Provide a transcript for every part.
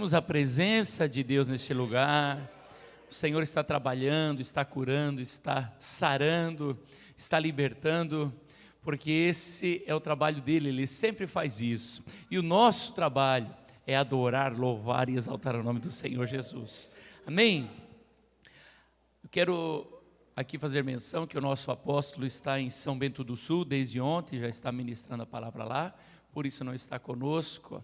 Sentimos a presença de Deus neste lugar. O Senhor está trabalhando, está curando, está sarando, está libertando, porque esse é o trabalho dele, ele sempre faz isso. E o nosso trabalho é adorar, louvar e exaltar o nome do Senhor Jesus. Amém? Eu quero aqui fazer menção que o nosso apóstolo está em São Bento do Sul desde ontem, já está ministrando a palavra lá, por isso não está conosco,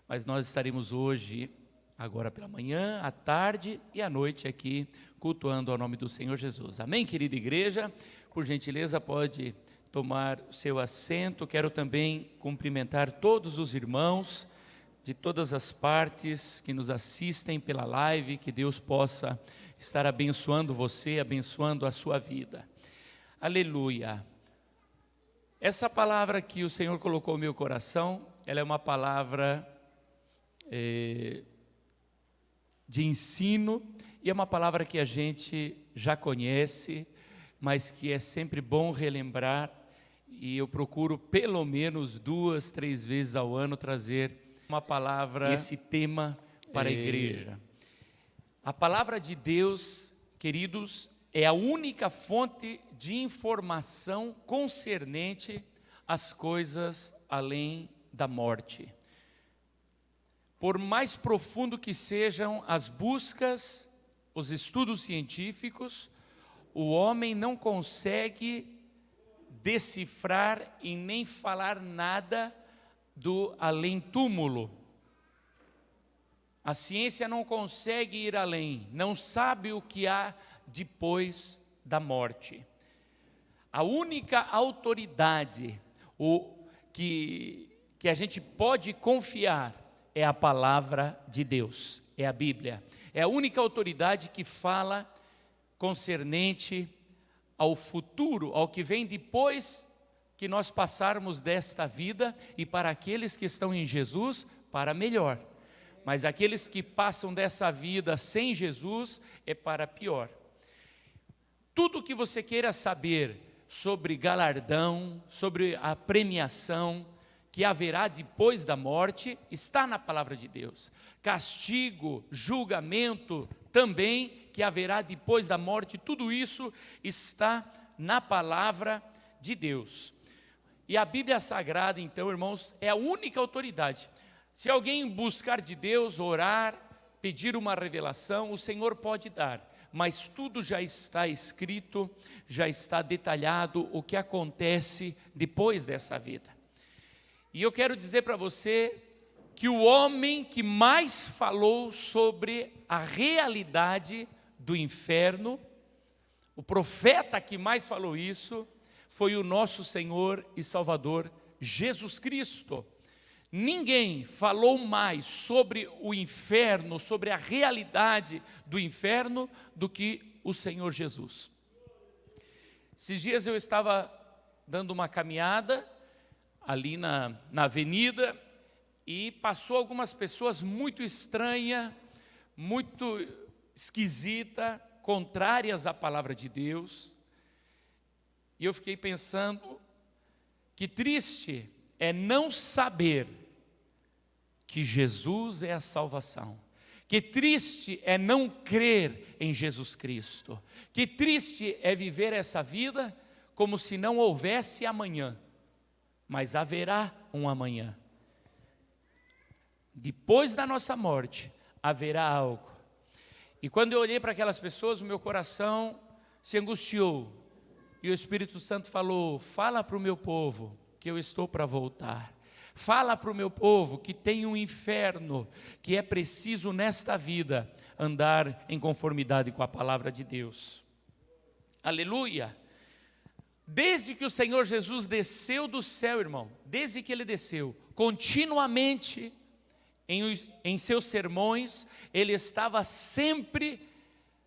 mas nós estaremos hoje, agora pela manhã, à tarde e à noite aqui, cultuando ao nome do Senhor Jesus. Amém, querida igreja? Por gentileza, pode tomar o seu assento. Quero também cumprimentar todos os irmãos de todas as partes que nos assistem pela live, que Deus possa estar abençoando você, abençoando a sua vida. Aleluia. Essa palavra que o Senhor colocou no meu coração, ela é uma palavra de ensino, e é uma palavra que a gente já conhece, mas que é sempre bom relembrar, e eu procuro pelo menos 2, 3 vezes ao ano trazer uma palavra, esse tema para a igreja. A palavra de Deus, queridos, é a única fonte de informação concernente às coisas além da morte. Por mais profundo que sejam as buscas, os estudos científicos, o homem não consegue decifrar e nem falar nada do além-túmulo. A ciência não consegue ir além, não sabe o que há depois da morte. A única autoridade que a gente pode confiar é a palavra de Deus, é a Bíblia. É a única autoridade que fala concernente ao futuro, ao que vem depois que nós passarmos desta vida, e para aqueles que estão em Jesus, para melhor. Mas aqueles que passam dessa vida sem Jesus, é para pior. Tudo que você queira saber sobre galardão, sobre a premiação que haverá depois da morte, está na palavra de Deus. Castigo, julgamento também, que haverá depois da morte, tudo isso está na palavra de Deus. E a Bíblia Sagrada, então, irmãos, é a única autoridade. Se alguém buscar de Deus, orar, pedir uma revelação, o Senhor pode dar, mas tudo já está escrito, já está detalhado o que acontece depois dessa vida. E eu quero dizer para você que o homem que mais falou sobre a realidade do inferno, o profeta que mais falou isso, foi o nosso Senhor e Salvador Jesus Cristo. Ninguém falou mais sobre o inferno, sobre a realidade do inferno, do que o Senhor Jesus. Esses dias eu estava dando uma caminhada ali na avenida, e passou algumas pessoas muito estranhas, muito esquisitas, contrárias à palavra de Deus, e eu fiquei pensando, que triste é não saber que Jesus é a salvação, que triste é não crer em Jesus Cristo, que triste é viver essa vida como se não houvesse amanhã, mas haverá um amanhã. Depois da nossa morte, haverá algo. E quando eu olhei para aquelas pessoas, o meu coração se angustiou, e o Espírito Santo falou: fala para o meu povo que eu estou para voltar. Fala para o meu povo que tem um inferno, que é preciso nesta vida andar em conformidade com a palavra de Deus. Aleluia! Desde que o Senhor Jesus desceu do céu, irmão, desde que Ele desceu, continuamente em seus sermões, Ele estava sempre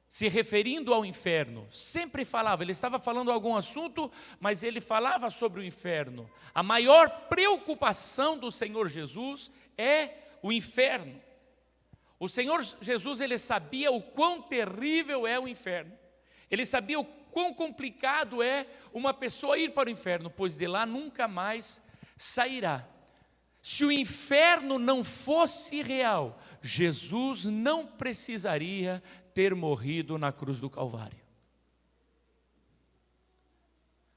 se referindo ao inferno, sempre falava, Ele estava falando algum assunto, mas Ele falava sobre o inferno. A maior preocupação do Senhor Jesus é o inferno. O Senhor Jesus, Ele sabia o quão terrível é o inferno, Ele sabia o quão complicado é uma pessoa ir para o inferno, pois de lá nunca mais sairá. Se o inferno não fosse real, Jesus não precisaria ter morrido na cruz do Calvário.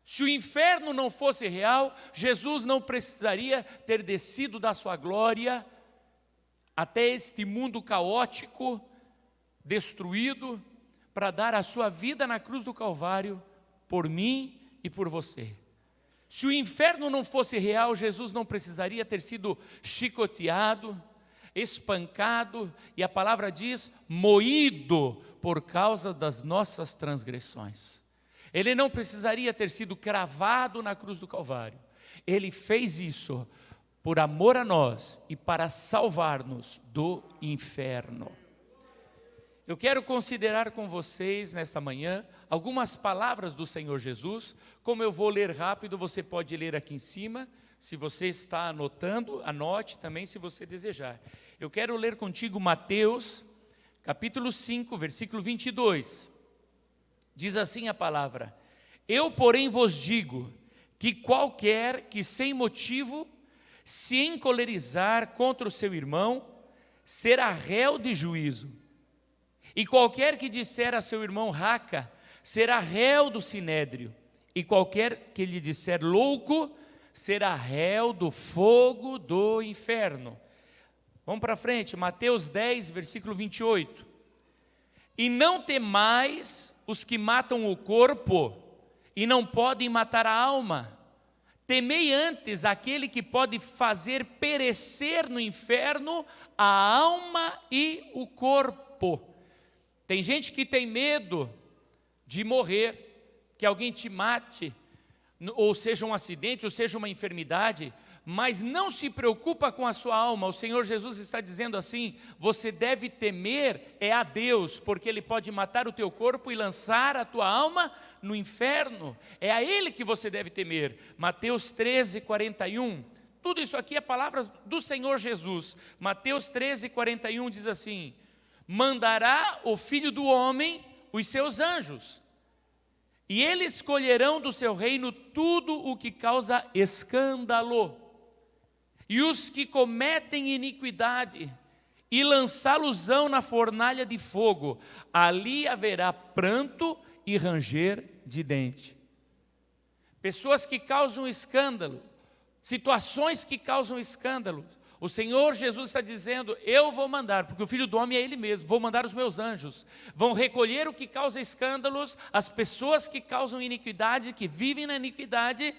Se o inferno não fosse real, Jesus não precisaria ter descido da sua glória até este mundo caótico, destruído, para dar a sua vida na cruz do Calvário por mim e por você. Se o inferno não fosse real, Jesus não precisaria ter sido chicoteado, espancado, e a palavra diz, moído por causa das nossas transgressões. Ele não precisaria ter sido cravado na cruz do Calvário. Ele fez isso por amor a nós e para salvar-nos do inferno. Eu quero considerar com vocês nesta manhã algumas palavras do Senhor Jesus. Como eu vou ler rápido, você pode ler aqui em cima. Se você está anotando, anote também se você desejar. Eu quero ler contigo Mateus, capítulo 5, versículo 22. Diz assim a palavra: eu, porém, vos digo que qualquer que sem motivo se encolerizar contra o seu irmão, será réu de juízo. E qualquer que disser a seu irmão raca, será réu do sinédrio. E qualquer que lhe disser louco, será réu do fogo do inferno. Vamos para frente, Mateus 10, versículo 28. E não temais os que matam o corpo e não podem matar a alma. Temei antes aquele que pode fazer perecer no inferno a alma e o corpo. Tem gente que tem medo de morrer, que alguém te mate, ou seja um acidente, ou seja uma enfermidade, mas não se preocupa com a sua alma. O Senhor Jesus está dizendo assim: você deve temer a Deus, porque Ele pode matar o teu corpo e lançar a tua alma no inferno. É a Ele que você deve temer. Mateus 13, 41. Tudo isso aqui é palavras do Senhor Jesus. Mateus 13, 41 diz assim: mandará o Filho do Homem os seus anjos, e eles escolherão do seu reino tudo o que causa escândalo, e os que cometem iniquidade, e lançá-los-ão na fornalha de fogo. Ali haverá pranto e ranger de dente. Pessoas que causam escândalo, situações que causam escândalo. O Senhor Jesus está dizendo: eu vou mandar, porque o Filho do Homem é Ele mesmo, vou mandar os meus anjos, vão recolher o que causa escândalos, as pessoas que causam iniquidade, que vivem na iniquidade,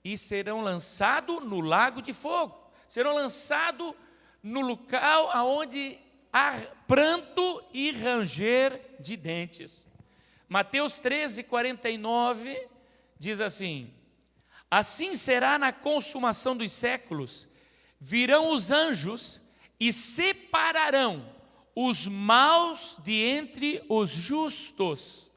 e serão lançados no lago de fogo, serão lançados no local onde há pranto e ranger de dentes. Mateus 13, 49 diz assim: assim será na consumação dos séculos. Virão os anjos e separarão os maus de entre os justos,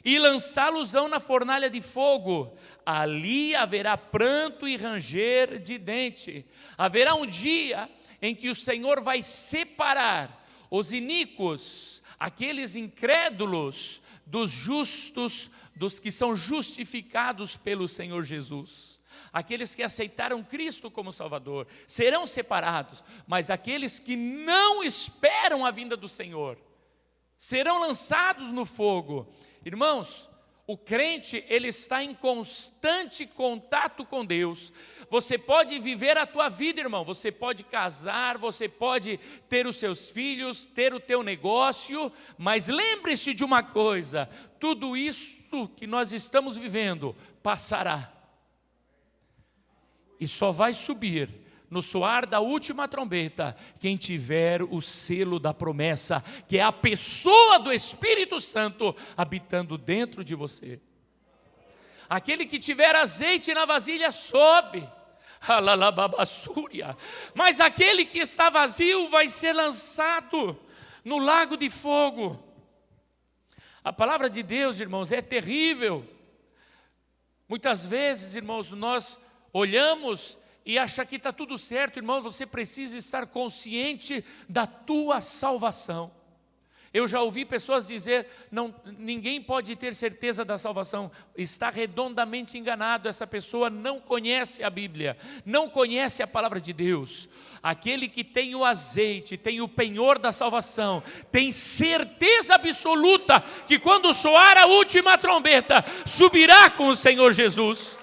e lançá-los-ão na fornalha de fogo. Ali haverá pranto e ranger de dente. Haverá um dia em que o Senhor vai separar os iníquos, aqueles incrédulos, dos justos, dos que são justificados pelo Senhor Jesus. Aqueles que aceitaram Cristo como Salvador serão separados, mas aqueles que não esperam a vinda do Senhor serão lançados no fogo. Irmãos, o crente, ele está em constante contato com Deus. Você pode viver a tua vida, irmão, você pode casar, você pode ter os seus filhos, ter o teu negócio, mas lembre-se de uma coisa: tudo isso que nós estamos vivendo passará. E só vai subir no soar da última trombeta quem tiver o selo da promessa, que é a pessoa do Espírito Santo habitando dentro de você. Aquele que tiver azeite na vasilha sobe, mas aquele que está vazio vai ser lançado no lago de fogo. A palavra de Deus, irmãos, é terrível. Muitas vezes, irmãos, nós olhamos e achamos que está tudo certo. Irmão, você precisa estar consciente da tua salvação. Eu já ouvi pessoas dizer, não, ninguém pode ter certeza da salvação. Está redondamente enganado, essa pessoa não conhece a Bíblia, não conhece a palavra de Deus. Aquele que tem o azeite, tem o penhor da salvação, tem certeza absoluta que quando soar a última trombeta, subirá com o Senhor Jesus.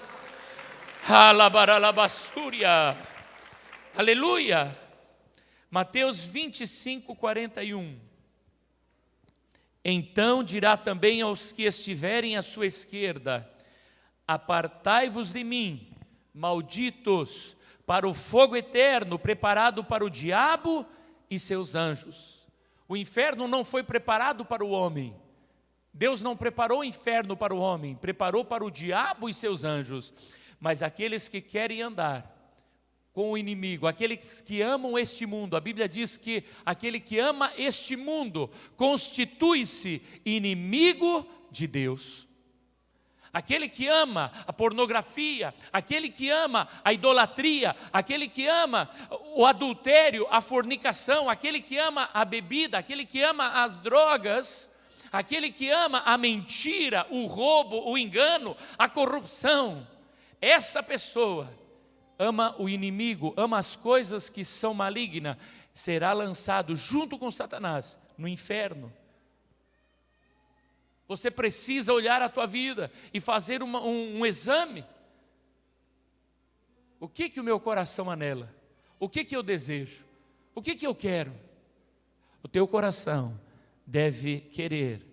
Alabaralabassúria. Aleluia. Mateus 25, 41. Então dirá também aos que estiverem à sua esquerda: apartai-vos de mim, malditos, para o fogo eterno, preparado para o diabo e seus anjos. O inferno não foi preparado para o homem. Deus não preparou o inferno para o homem, preparou para o diabo e seus anjos. Mas aqueles que querem andar com o inimigo, aqueles que amam este mundo, a Bíblia diz que aquele que ama este mundo constitui-se inimigo de Deus. Aquele que ama a pornografia, aquele que ama a idolatria, aquele que ama o adultério, a fornicação, aquele que ama a bebida, aquele que ama as drogas, aquele que ama a mentira, o roubo, o engano, a corrupção, essa pessoa ama o inimigo, ama as coisas que são malignas, será lançado junto com Satanás no inferno. Você precisa olhar a tua vida e fazer um exame. O que o meu coração anela? O que eu desejo? O que eu quero? O teu coração deve querer,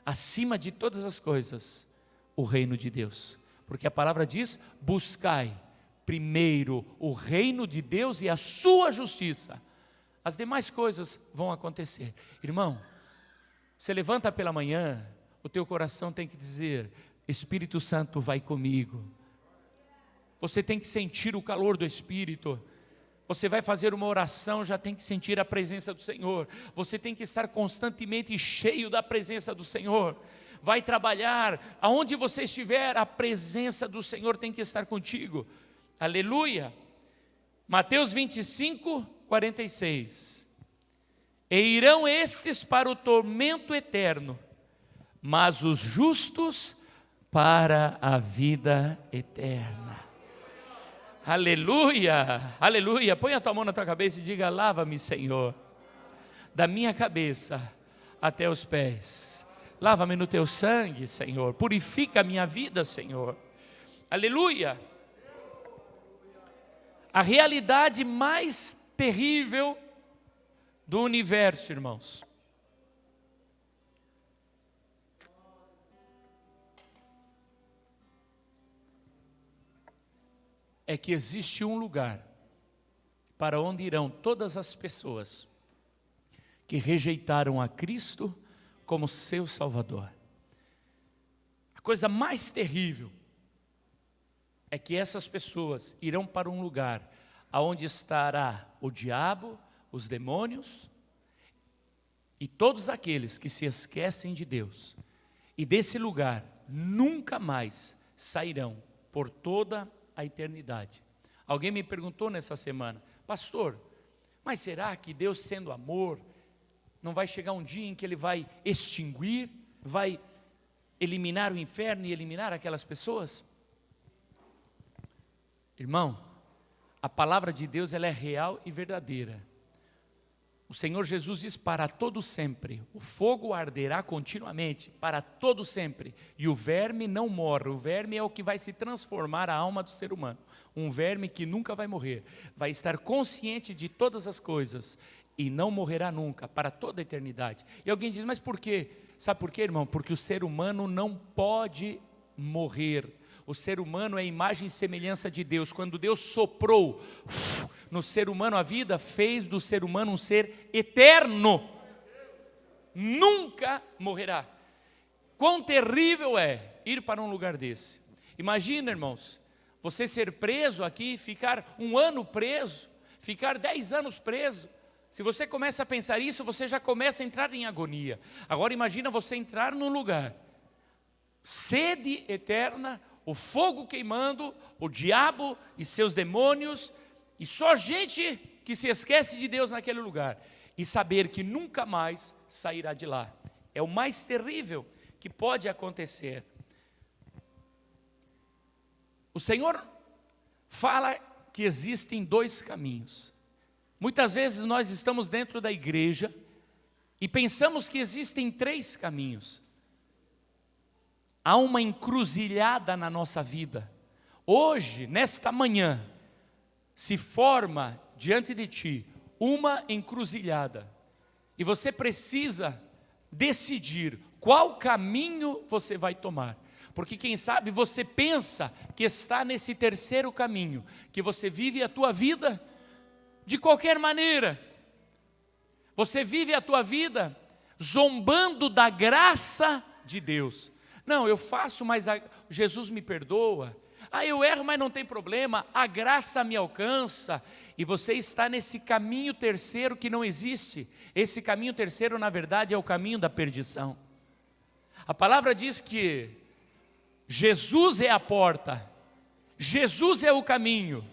acima de todas as coisas, o reino de Deus. Porque a palavra diz: buscai primeiro o reino de Deus e a sua justiça. As demais coisas vão acontecer. Irmão, você levanta pela manhã, o teu coração tem que dizer: Espírito Santo vai comigo. Você tem que sentir o calor do Espírito. Você vai fazer uma oração, já tem que sentir a presença do Senhor. Você tem que estar constantemente cheio da presença do Senhor. Vai trabalhar, aonde você estiver, a presença do Senhor tem que estar contigo. Aleluia. Mateus 25, 46. E irão estes para o tormento eterno, mas os justos para a vida eterna. Aleluia, aleluia. Põe a tua mão na tua cabeça e diga: lava-me, Senhor, da minha cabeça até os pés. Lava-me no teu sangue, Senhor. Purifica a minha vida, Senhor. Aleluia. A realidade mais terrível do universo, irmãos, é que existe um lugar para onde irão todas as pessoas que rejeitaram a Cristo como seu Salvador. A coisa mais terrível é que essas pessoas irão para um lugar aonde estará o diabo, os demônios e todos aqueles que se esquecem de Deus. E desse lugar nunca mais sairão por toda a eternidade. Alguém me perguntou nessa semana: pastor, mas será que Deus, sendo amor, não vai chegar um dia em que Ele vai extinguir, vai eliminar o inferno e eliminar aquelas pessoas? Irmão, a palavra de Deus, ela é real e verdadeira. O Senhor Jesus diz: para todo sempre, o fogo arderá continuamente, para todo sempre, e o verme não morre. O verme é o que vai se transformar a alma do ser humano, um verme que nunca vai morrer, vai estar consciente de todas as coisas, e não morrerá nunca, para toda a eternidade. E alguém diz: mas por quê? Sabe por quê, irmão? Porque o ser humano não pode morrer. O ser humano é a imagem e semelhança de Deus. Quando Deus soprou no ser humano a vida, fez do ser humano um ser eterno. Nunca morrerá. Quão terrível é ir para um lugar desse. Imagina, irmãos, você ser preso aqui, ficar 1 ano preso, ficar 10 anos preso. Se você começa a pensar isso, você já começa a entrar em agonia. Agora imagina você entrar num lugar, sede eterna, o fogo queimando, o diabo e seus demônios, e só gente que se esquece de Deus naquele lugar. e saber que nunca mais sairá de lá. É o mais terrível que pode acontecer. O Senhor fala que existem dois caminhos. Muitas vezes nós estamos dentro da igreja e pensamos que existem três caminhos. Há uma encruzilhada na nossa vida. Hoje, nesta manhã, se forma diante de ti uma encruzilhada. E você precisa decidir qual caminho você vai tomar. Porque quem sabe você pensa que está nesse terceiro caminho, que você vive a tua vida de qualquer maneira. Você vive a tua vida zombando da graça de Deus. Não, eu faço, mas Jesus me perdoa. Eu erro, mas não tem problema, a graça me alcança. E você está nesse caminho terceiro que não existe. Esse caminho terceiro, na verdade, é o caminho da perdição. A palavra diz que Jesus é a porta, Jesus é o caminho.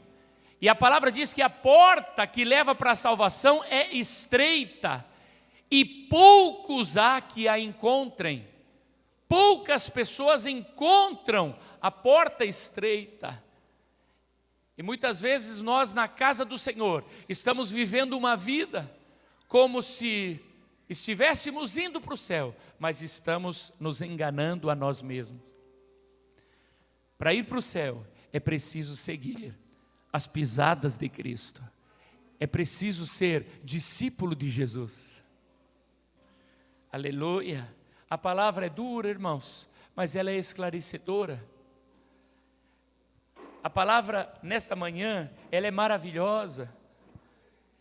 E a palavra diz que a porta que leva para a salvação é estreita, e poucos há que a encontrem. Poucas pessoas encontram a porta estreita. E muitas vezes nós, na casa do Senhor, estamos vivendo uma vida como se estivéssemos indo para o céu, mas estamos nos enganando a nós mesmos. Para ir para o céu é preciso seguir as pisadas de Cristo. É preciso ser discípulo de Jesus. Aleluia. A palavra é dura, irmãos, mas ela é esclarecedora. A palavra nesta manhã, ela é maravilhosa.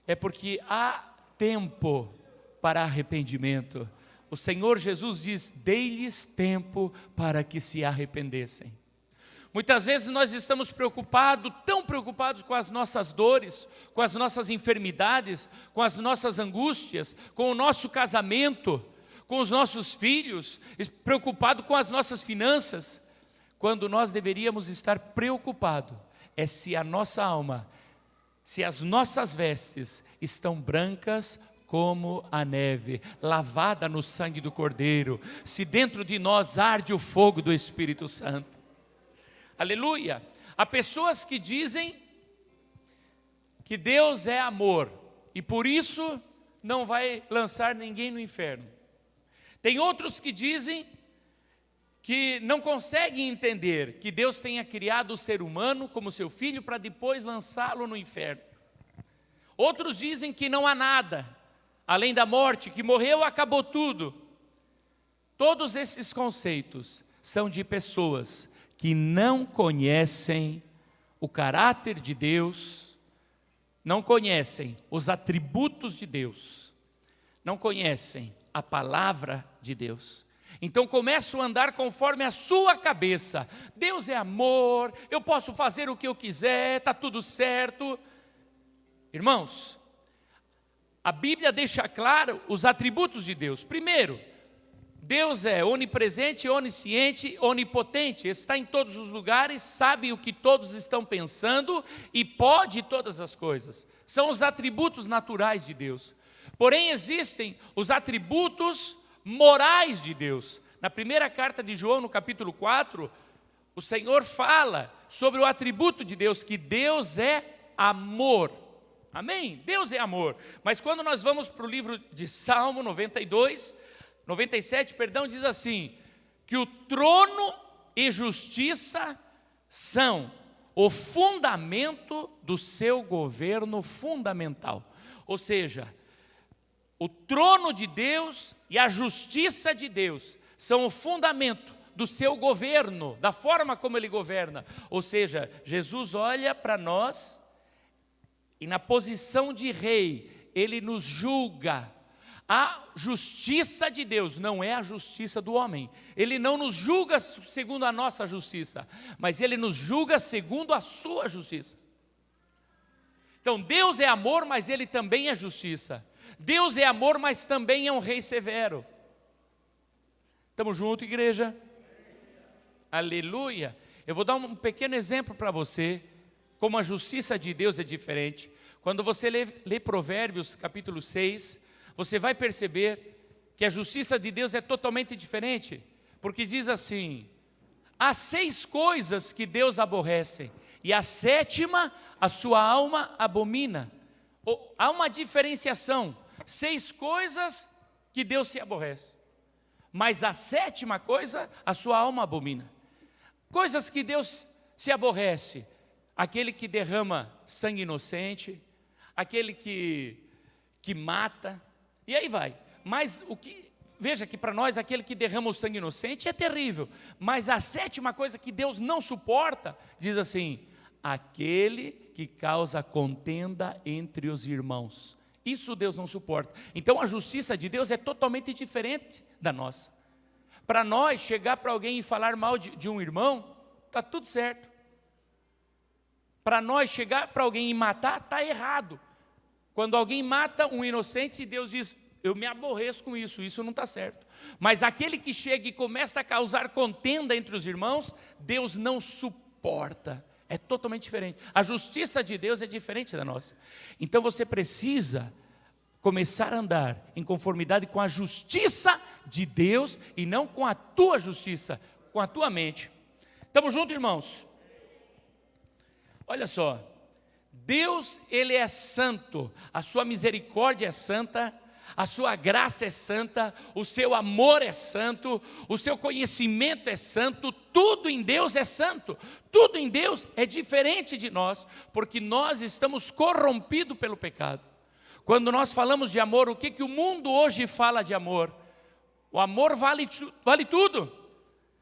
É porque há tempo para arrependimento. O Senhor Jesus diz: dei-lhes tempo para que se arrependessem. Muitas vezes nós estamos preocupados, tão preocupados com as nossas dores, com as nossas enfermidades, com as nossas angústias, com o nosso casamento, com os nossos filhos, preocupados com as nossas finanças, quando nós deveríamos estar preocupados é se a nossa alma, se as nossas vestes estão brancas como a neve, lavada no sangue do Cordeiro, se dentro de nós arde o fogo do Espírito Santo. Aleluia. Há pessoas que dizem que Deus é amor e por isso não vai lançar ninguém no inferno. Tem outros que dizem que não conseguem entender que Deus tenha criado o ser humano como seu filho para depois lançá-lo no inferno. Outros dizem que não há nada além da morte, que morreu, acabou tudo. Todos esses conceitos são de pessoas que não conhecem o caráter de Deus, não conhecem os atributos de Deus, não conhecem a palavra de Deus. Então começam a andar conforme a sua cabeça. Deus é amor, eu posso fazer o que eu quiser, está tudo certo. Irmãos, a Bíblia deixa claro os atributos de Deus. Primeiro, Deus é onipresente, onisciente, onipotente, está em todos os lugares, sabe o que todos estão pensando e pode todas as coisas. São os atributos naturais de Deus. Porém, existem os atributos morais de Deus. Na primeira carta de João, no capítulo 4, o Senhor fala sobre o atributo de Deus, que Deus é amor. Amém? Deus é amor. Mas quando nós vamos para o livro de Salmo 97, diz assim, que o trono e justiça são o fundamento do seu governo fundamental. Ou seja, o trono de Deus e a justiça de Deus são o fundamento do seu governo, da forma como Ele governa. Ou seja, Jesus olha para nós e na posição de rei, Ele nos julga. A justiça de Deus não é a justiça do homem. Ele não nos julga segundo a nossa justiça, mas Ele nos julga segundo a sua justiça. Então Deus é amor, mas Ele também é justiça. Deus é amor, mas também é um rei severo. Estamos juntos, igreja? Aleluia. Eu vou dar um pequeno exemplo para você, como a justiça de Deus é diferente. Quando você lê Provérbios capítulo 6, você vai perceber que a justiça de Deus é totalmente diferente, porque diz assim: há 6 coisas que Deus aborrece, e a 7ª a sua alma abomina. Há uma diferenciação, 6 coisas que Deus se aborrece, mas a 7ª coisa a sua alma abomina. Coisas que Deus se aborrece: aquele que derrama sangue inocente, aquele que mata, e aí vai. Mas veja que para nós aquele que derrama o sangue inocente é terrível, mas a 7ª coisa que Deus não suporta, diz assim: aquele que causa contenda entre os irmãos. Isso Deus não suporta. Então a justiça de Deus é totalmente diferente da nossa. Para nós, chegar para alguém e falar mal de um irmão, está tudo certo. Para nós, chegar para alguém e matar, está errado. Quando alguém mata um inocente, Deus diz: eu me aborreço com isso, isso não está certo. Mas aquele que chega e começa a causar contenda entre os irmãos, Deus não suporta. É totalmente diferente. A justiça de Deus é diferente da nossa. Então você precisa começar a andar em conformidade com a justiça de Deus e não com a tua justiça, com a tua mente. Estamos juntos, irmãos? Olha só, Deus, Ele é santo, a sua misericórdia é santa, a sua graça é santa, o seu amor é santo, o seu conhecimento é santo, tudo em Deus é santo, tudo em Deus é diferente de nós, porque nós estamos corrompidos pelo pecado. Quando nós falamos de amor, o que o mundo hoje fala de amor? O amor vale tudo.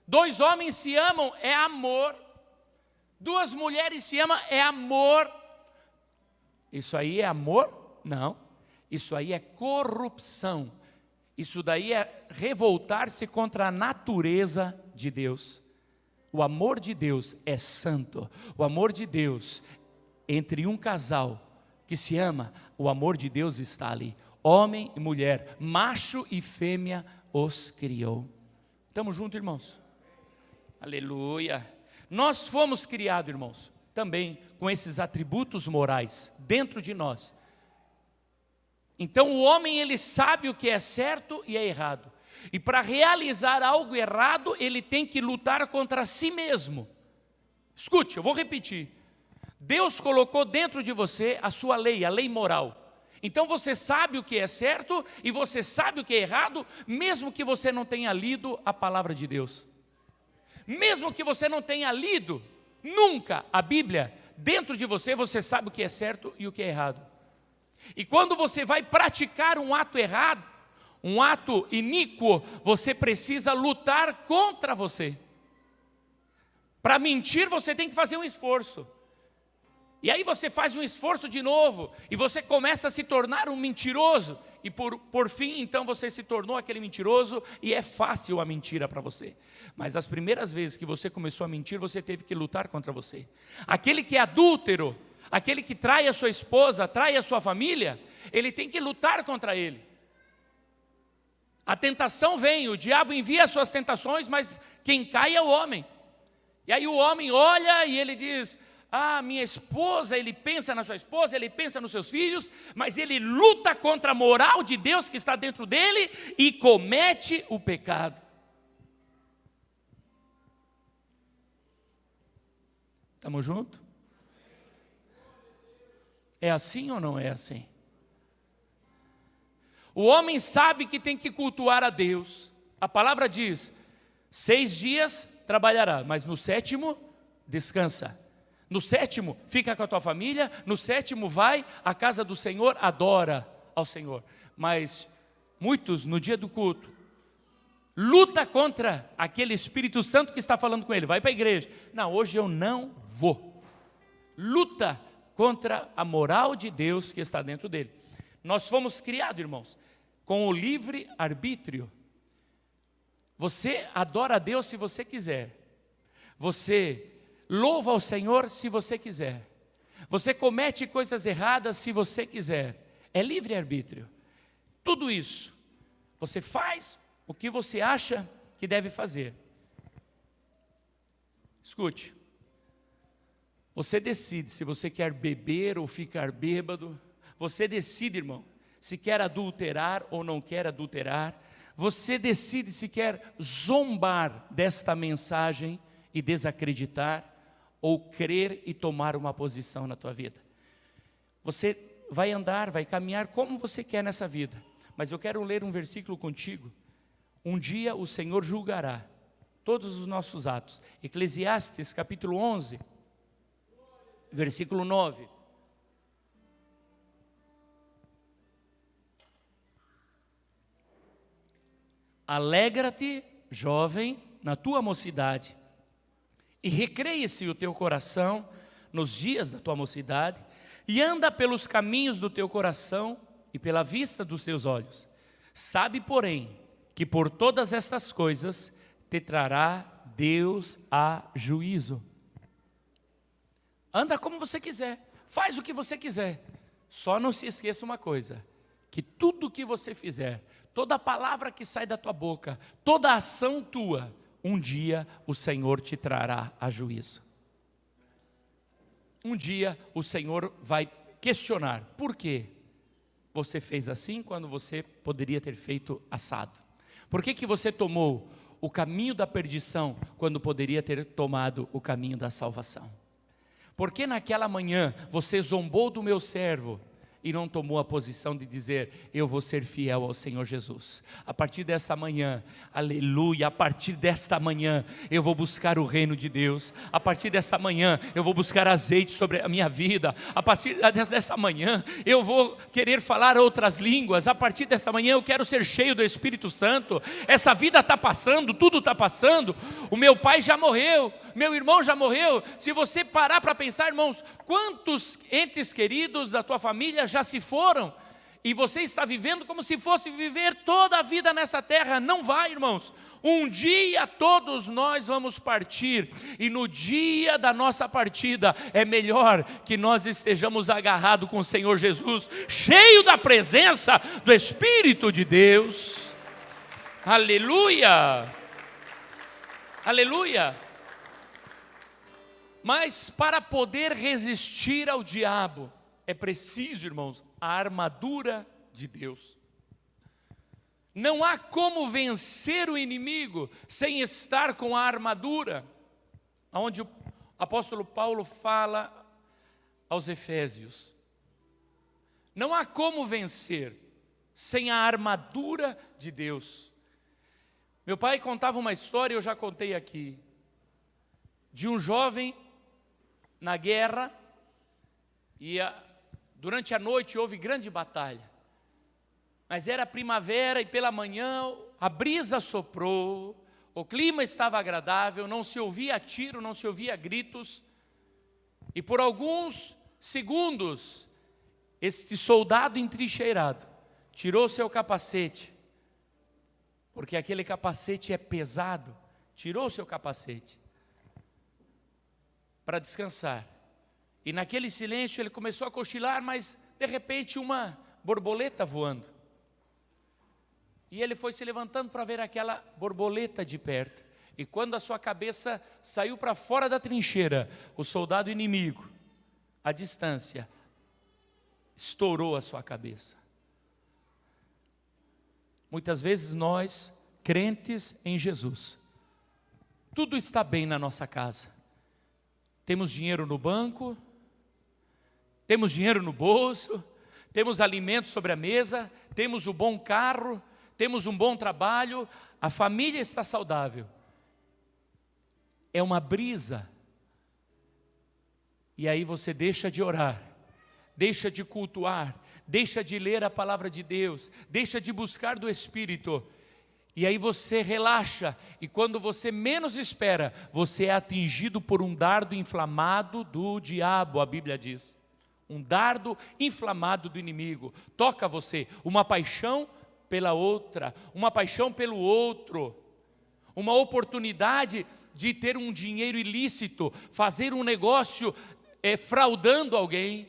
2 homens se amam, é amor. 2 mulheres se amam, é amor. Isso aí é amor? Não. Isso aí é corrupção. Isso daí é revoltar-se contra a natureza de Deus. O amor de Deus é santo. O amor de Deus, entre um casal que se ama, o amor de Deus está ali. Homem e mulher, macho e fêmea os criou. Estamos juntos, irmãos? Aleluia. Nós fomos criados, irmãos, também com esses atributos morais dentro de nós. Então o homem, ele sabe o que é certo e é errado. E para realizar algo errado, ele tem que lutar contra si mesmo. Escute, eu vou repetir. Deus colocou dentro de você a sua lei, a lei moral. Então você sabe o que é certo e você sabe o que é errado, mesmo que você não tenha lido a palavra de Deus. Mesmo que você não tenha lido nunca a Bíblia, dentro de você, você sabe o que é certo e o que é errado. E quando você vai praticar um ato errado, um ato iníquo, você precisa lutar contra você. Para mentir, você tem que fazer um esforço. E aí você faz um esforço de novo, e você começa a se tornar um mentiroso, e por fim, então, você se tornou aquele mentiroso, e é fácil a mentira para você. Mas as primeiras vezes que você começou a mentir, você teve que lutar contra você. Aquele que é adúltero, aquele que trai a sua esposa, trai a sua família, ele tem que lutar contra ele. A tentação vem, o diabo envia as suas tentações, mas quem cai é o homem. E aí o homem olha e ele diz: ah, minha esposa, ele pensa na sua esposa, ele pensa nos seus filhos, mas ele luta contra a moral de Deus que está dentro dele e comete o pecado. Estamos juntos? É assim ou não é assim? O homem sabe que tem que cultuar a Deus. A palavra diz: 6 dias trabalhará, mas no 7º descansa. No 7º fica com a tua família, no 7º vai à casa do Senhor, adora ao Senhor. Mas muitos no dia do culto luta contra aquele Espírito Santo que está falando com ele. Vai para a igreja. Não, hoje eu não vou. Luta contra a moral de Deus que está dentro dele. Nós fomos criados, irmãos, com o livre arbítrio. Você adora a Deus se você quiser. Você louva ao Senhor se você quiser. Você comete coisas erradas se você quiser. É livre arbítrio. Tudo isso, você faz o que você acha que deve fazer. Escute. Você decide se você quer beber ou ficar bêbado. Você decide, irmão, se quer adulterar ou não quer adulterar. Você decide se quer zombar desta mensagem e desacreditar, ou crer e tomar uma posição na tua vida. Você vai andar, vai caminhar como você quer nessa vida, mas eu quero ler um versículo contigo. Um dia o Senhor julgará todos os nossos atos. Eclesiastes capítulo 11, versículo 9. Alegra-te, jovem, na tua mocidade, e recreia-se o teu coração nos dias da tua mocidade, e anda pelos caminhos do teu coração e pela vista dos teus olhos. Sabe, porém, que por todas estas coisas te trará Deus a juízo. Anda como você quiser, faz o que você quiser, só não se esqueça uma coisa, que tudo que você fizer, toda palavra que sai da tua boca, toda ação tua, um dia o Senhor te trará a juízo. Um dia o Senhor vai questionar, por quê você fez assim quando você poderia ter feito assado? Por que você tomou o caminho da perdição quando poderia ter tomado o caminho da salvação? Por que naquela manhã você zombou do meu servo e não tomou a posição de dizer, eu vou ser fiel ao Senhor Jesus? A partir desta manhã, aleluia, a partir desta manhã, eu vou buscar o reino de Deus. A partir desta manhã, eu vou buscar azeite sobre a minha vida. A partir desta manhã, eu vou querer falar outras línguas. A partir desta manhã, eu quero ser cheio do Espírito Santo. Essa vida está passando, tudo está passando. O meu pai já morreu, meu irmão já morreu. Se você parar para pensar, irmãos, quantos entes queridos da tua família já se foram, e você está vivendo como se fosse viver toda a vida nessa terra? Não vai, irmãos. Um dia todos nós vamos partir, e no dia da nossa partida é melhor que nós estejamos agarrados com o Senhor Jesus, cheio da presença do Espírito de Deus. Aleluia, aleluia. Mas para poder resistir ao diabo, é preciso, irmãos, a armadura de Deus. Não há como vencer o inimigo sem estar com a armadura. Onde o apóstolo Paulo fala aos Efésios. Não há como vencer sem a armadura de Deus. Meu pai contava uma história, eu já contei aqui, de um jovem na guerra, e durante a noite houve grande batalha, mas era primavera e pela manhã a brisa soprou, o clima estava agradável, não se ouvia tiro, não se ouvia gritos, e por alguns segundos, este soldado entrincheirado tirou seu capacete, porque aquele capacete é pesado, tirou seu capacete para descansar. E naquele silêncio ele começou a cochilar, mas de repente uma borboleta voando. E ele foi se levantando para ver aquela borboleta de perto. E quando a sua cabeça saiu para fora da trincheira, o soldado inimigo, à distância, estourou a sua cabeça. Muitas vezes nós, crentes em Jesus, tudo está bem na nossa casa. Temos dinheiro no banco, temos dinheiro no bolso, temos alimentos sobre a mesa, temos um bom carro, temos um bom trabalho, a família está saudável. É uma brisa. E aí você deixa de orar, deixa de cultuar, deixa de ler a palavra de Deus, deixa de buscar do Espírito. E aí você relaxa, e quando você menos espera, você é atingido por um dardo inflamado do diabo, a Bíblia diz. Um dardo inflamado do inimigo, toca você, uma paixão pela outra, uma paixão pelo outro, uma oportunidade de ter um dinheiro ilícito, fazer um negócio fraudando alguém.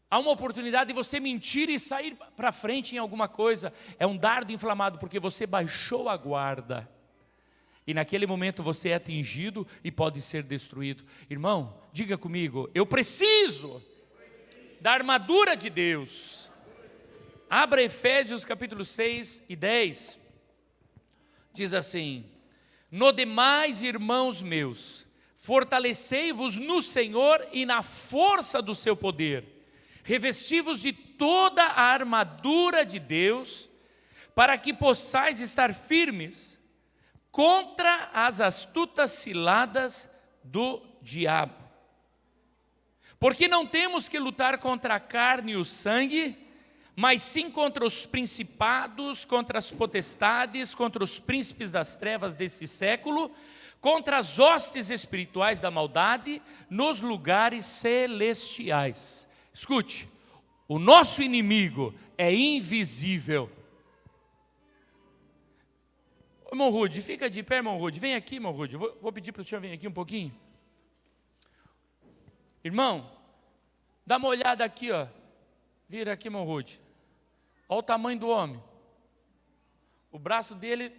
Há uma oportunidade de você mentir e sair para frente em alguma coisa. É um dardo inflamado, porque você baixou a guarda. E naquele momento você é atingido e pode ser destruído. Irmão, diga comigo, eu preciso da armadura de Deus. Abra Efésios capítulo 6 e 10. Diz assim: no demais, irmãos meus, fortalecei-vos no Senhor e na força do seu poder. Revesti-vos de toda a armadura de Deus, para que possais estar firmes contra as astutas ciladas do diabo. Porque não temos que lutar contra a carne e o sangue, mas sim contra os principados, contra as potestades, contra os príncipes das trevas desse século, contra as hostes espirituais da maldade nos lugares celestiais. Escute, o nosso inimigo é invisível. Irmão Rude, fica de pé, irmão Rude. Vem aqui, irmão Rude. Vou pedir para o senhor vir aqui um pouquinho. Irmão, dá uma olhada aqui, ó. Vira aqui, irmão Rude. Olha o tamanho do homem. O braço dele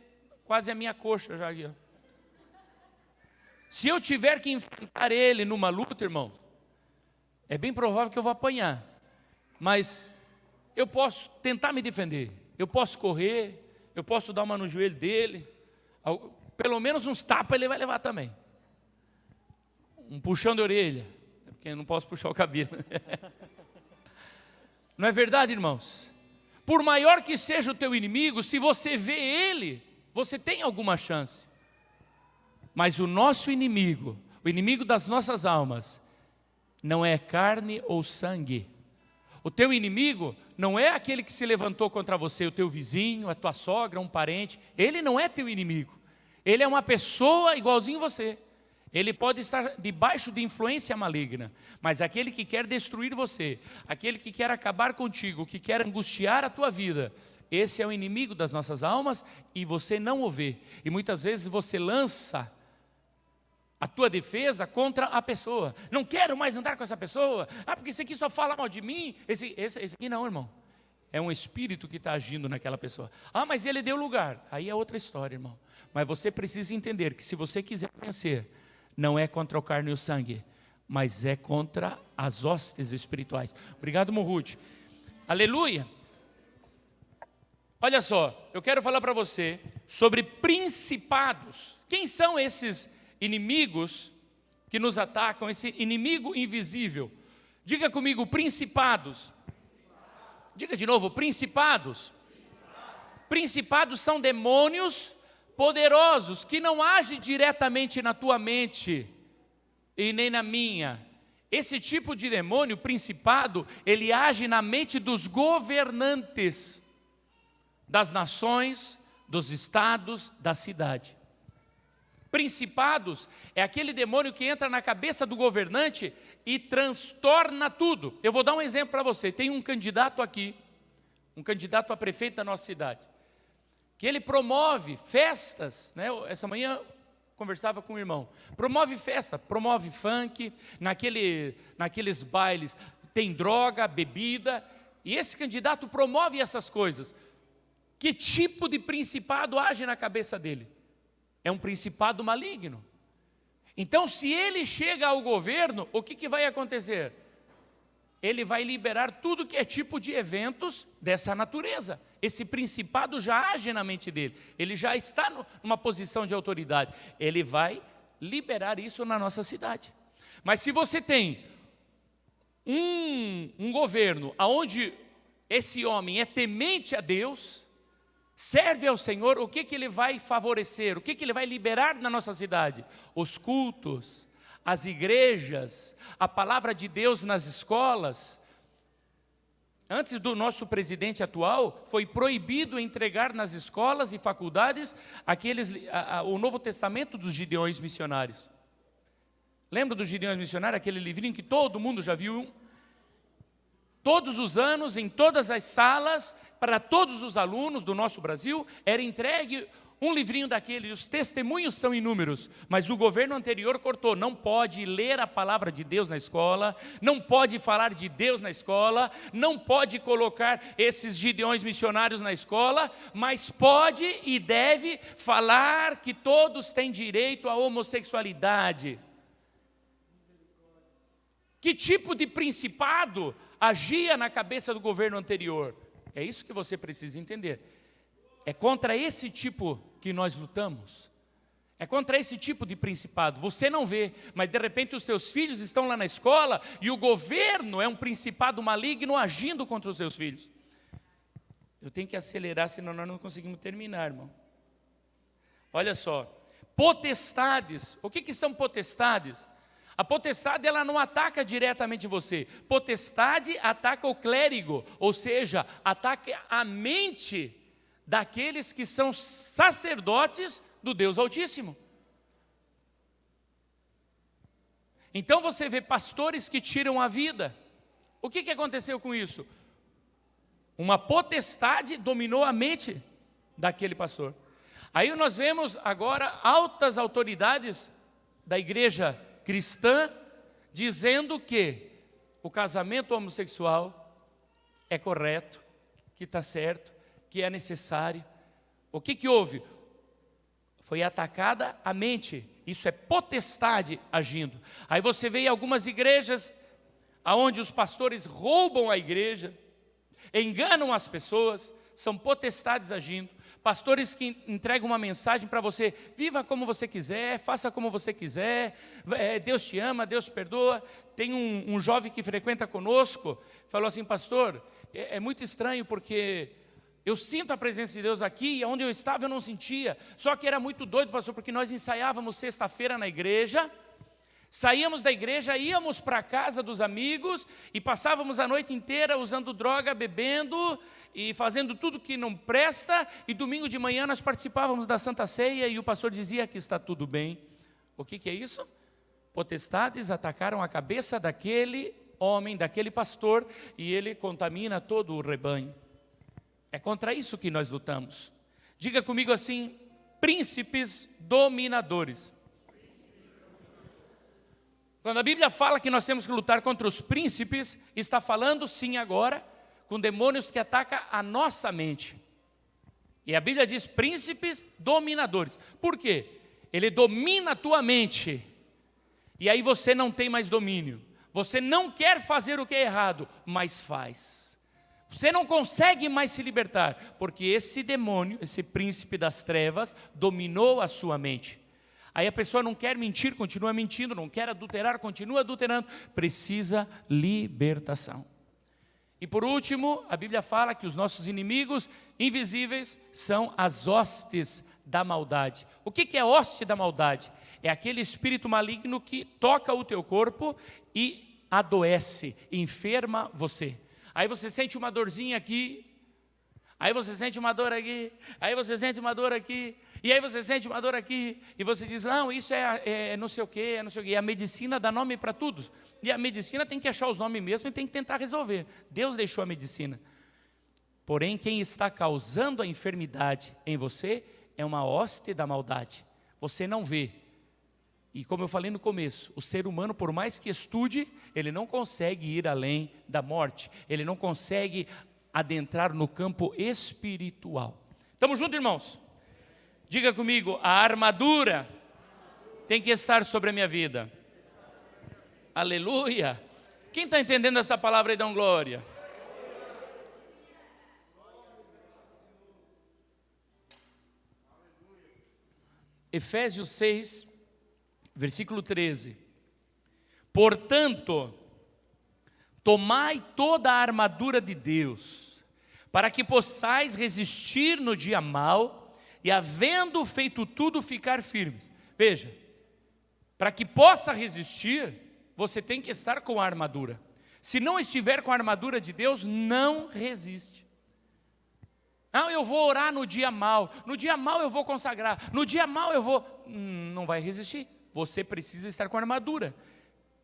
quase a minha coxa já aqui, ó. Se eu tiver que enfrentar ele numa luta, irmão, é bem provável que eu vou apanhar. Mas eu posso tentar me defender. Eu posso correr. Eu posso dar uma no joelho dele. Pelo menos uns tapas ele vai levar também. Um puxão de orelha. Porque eu não posso puxar o cabelo. Não é verdade, irmãos? Por maior que seja o teu inimigo, se você vê ele, você tem alguma chance. Mas o nosso inimigo, o inimigo das nossas almas, não é carne ou sangue. O teu inimigo não é aquele que se levantou contra você, o teu vizinho, a tua sogra, um parente. Ele não é teu inimigo. Ele é uma pessoa igualzinho você. Ele pode estar debaixo de influência maligna, mas aquele que quer destruir você, aquele que quer acabar contigo, que quer angustiar a tua vida, esse é o inimigo das nossas almas e você não o vê. E muitas vezes você lança a tua defesa contra a pessoa. Não quero mais andar com essa pessoa. Porque esse aqui só fala mal de mim. Esse aqui não, irmão. É um espírito que está agindo naquela pessoa. Mas ele deu lugar. Aí é outra história, irmão. Mas você precisa entender que se você quiser vencer, não é contra o carne e o sangue, mas é contra as hostes espirituais. Obrigado, Morrude. Aleluia. Olha só, eu quero falar para você sobre principados. Quem são esses inimigos que nos atacam, esse inimigo invisível? Diga comigo, principados. Diga de novo, principados. Principados são demônios poderosos que não agem diretamente na tua mente e nem na minha. Esse tipo de demônio, principado, ele age na mente dos governantes das nações, dos estados, da cidade. Principados é aquele demônio que entra na cabeça do governante e transtorna tudo. Eu vou dar um exemplo para você. Tem um candidato aqui, um candidato a prefeito da nossa cidade, que ele promove festas, né? Essa manhã conversava com o irmão, promove festa, promove funk, naqueles bailes tem droga, bebida, e esse candidato promove essas coisas. Que tipo de principado age na cabeça dele? É um principado maligno. Então, se ele chega ao governo, o que vai acontecer? Ele vai liberar tudo que é tipo de eventos dessa natureza. Esse principado já age na mente dele. Ele já está numa posição de autoridade. Ele vai liberar isso na nossa cidade. Mas se você tem um governo onde esse homem é temente a Deus, serve ao Senhor, o que ele vai favorecer? O que ele vai liberar na nossa cidade? Os cultos, as igrejas, a palavra de Deus nas escolas. Antes do nosso presidente atual, foi proibido entregar nas escolas e faculdades o Novo Testamento dos Gideões Missionários. Lembra dos Gideões Missionários, aquele livrinho que todo mundo já viu? Todos os anos, em todas as salas, para todos os alunos do nosso Brasil, era entregue um livrinho daquele. Os testemunhos são inúmeros, mas o governo anterior cortou. Não pode ler a palavra de Deus na escola, não pode falar de Deus na escola, não pode colocar esses gideões missionários na escola, mas pode e deve falar que todos têm direito à homossexualidade. Que tipo de principado agia na cabeça do governo anterior? É isso que você precisa entender. É contra esse tipo que nós lutamos. É contra esse tipo de principado. Você não vê, mas de repente os seus filhos estão lá na escola e o governo é um principado maligno agindo contra os seus filhos. Eu tenho que acelerar, senão nós não conseguimos terminar, irmão. Olha só, potestades. O que são potestades? A potestade, ela não ataca diretamente você. Potestade ataca o clérigo, ou seja, ataca a mente daqueles que são sacerdotes do Deus Altíssimo. Então você vê pastores que tiram a vida. O que aconteceu com isso? Uma potestade dominou a mente daquele pastor. Aí nós vemos agora altas autoridades da igreja cristã dizendo que o casamento homossexual é correto, que está certo, que é necessário. O que houve? Foi atacada a mente. Isso é potestade agindo. Aí você vê em algumas igrejas onde os pastores roubam a igreja, enganam as pessoas, são potestades agindo. Pastores que entregam uma mensagem para você: viva como você quiser, faça como você quiser, Deus te ama, Deus te perdoa. Tem um jovem que frequenta conosco, falou assim: pastor, é muito estranho porque eu sinto a presença de Deus aqui, e onde eu estava eu não sentia. Só que era muito doido, pastor, porque nós ensaiávamos sexta-feira na igreja, saíamos da igreja, íamos para a casa dos amigos e passávamos a noite inteira usando droga, bebendo e fazendo tudo que não presta, e domingo de manhã nós participávamos da Santa Ceia e o pastor dizia que está tudo bem. O que é isso? Potestades atacaram a cabeça daquele homem, daquele pastor, e ele contamina todo o rebanho. É contra isso que nós lutamos. Diga comigo assim: príncipes dominadores. Quando a Bíblia fala que nós temos que lutar contra os príncipes, está falando sim agora com demônios que atacam a nossa mente. E a Bíblia diz príncipes dominadores. Por quê? Ele domina a tua mente. E aí você não tem mais domínio. Você não quer fazer o que é errado, mas faz. Você não consegue mais se libertar, porque esse demônio, esse príncipe das trevas, dominou a sua mente. Aí a pessoa não quer mentir, continua mentindo, não quer adulterar, continua adulterando, precisa libertação. E por último, a Bíblia fala que os nossos inimigos invisíveis são as hostes da maldade. O que é hoste da maldade? É aquele espírito maligno que toca o teu corpo e adoece, enferma você. Aí você sente uma dorzinha aqui, aí você sente uma dor aqui, aí você sente uma dor aqui, e aí você sente uma dor aqui, e você diz: não, isso é não sei o quê, é não sei o quê. E a medicina dá nome para tudo, e a medicina tem que achar os nomes mesmo e tem que tentar resolver. Deus deixou a medicina. Porém, quem está causando a enfermidade em você é uma hoste da maldade. Você não vê. E como eu falei no começo, o ser humano, por mais que estude, ele não consegue ir além da morte. Ele não consegue adentrar no campo espiritual. Estamos juntos, irmãos? Diga comigo: a armadura tem que estar sobre a minha vida. Aleluia! Quem está entendendo essa palavra aí, dá glória. Efésios 6, versículo 13. Portanto, tomai toda a armadura de Deus, para que possais resistir no dia mau, e havendo feito tudo, ficar firmes. Veja, para que possa resistir, você tem que estar com a armadura. Se não estiver com a armadura de Deus, não resiste. Não, eu vou orar no dia mau, no dia mau eu vou consagrar, no dia mau eu vou... Não vai resistir. Você precisa estar com a armadura.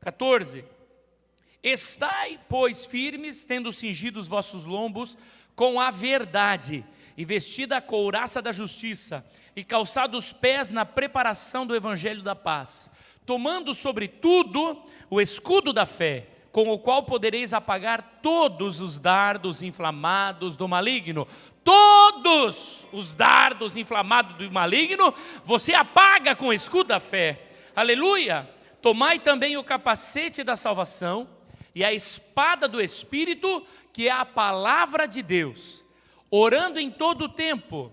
14. Estai, pois, firmes, tendo cingido os vossos lombos com a verdade, e vestida a couraça da justiça, e calçados os pés na preparação do evangelho da paz, tomando sobretudo o escudo da fé, com o qual podereis apagar todos os dardos inflamados do maligno. Todos os dardos inflamados do maligno, você apaga com o escudo da fé. Aleluia! Tomai também o capacete da salvação e a espada do Espírito, que é a palavra de Deus, orando em todo o tempo,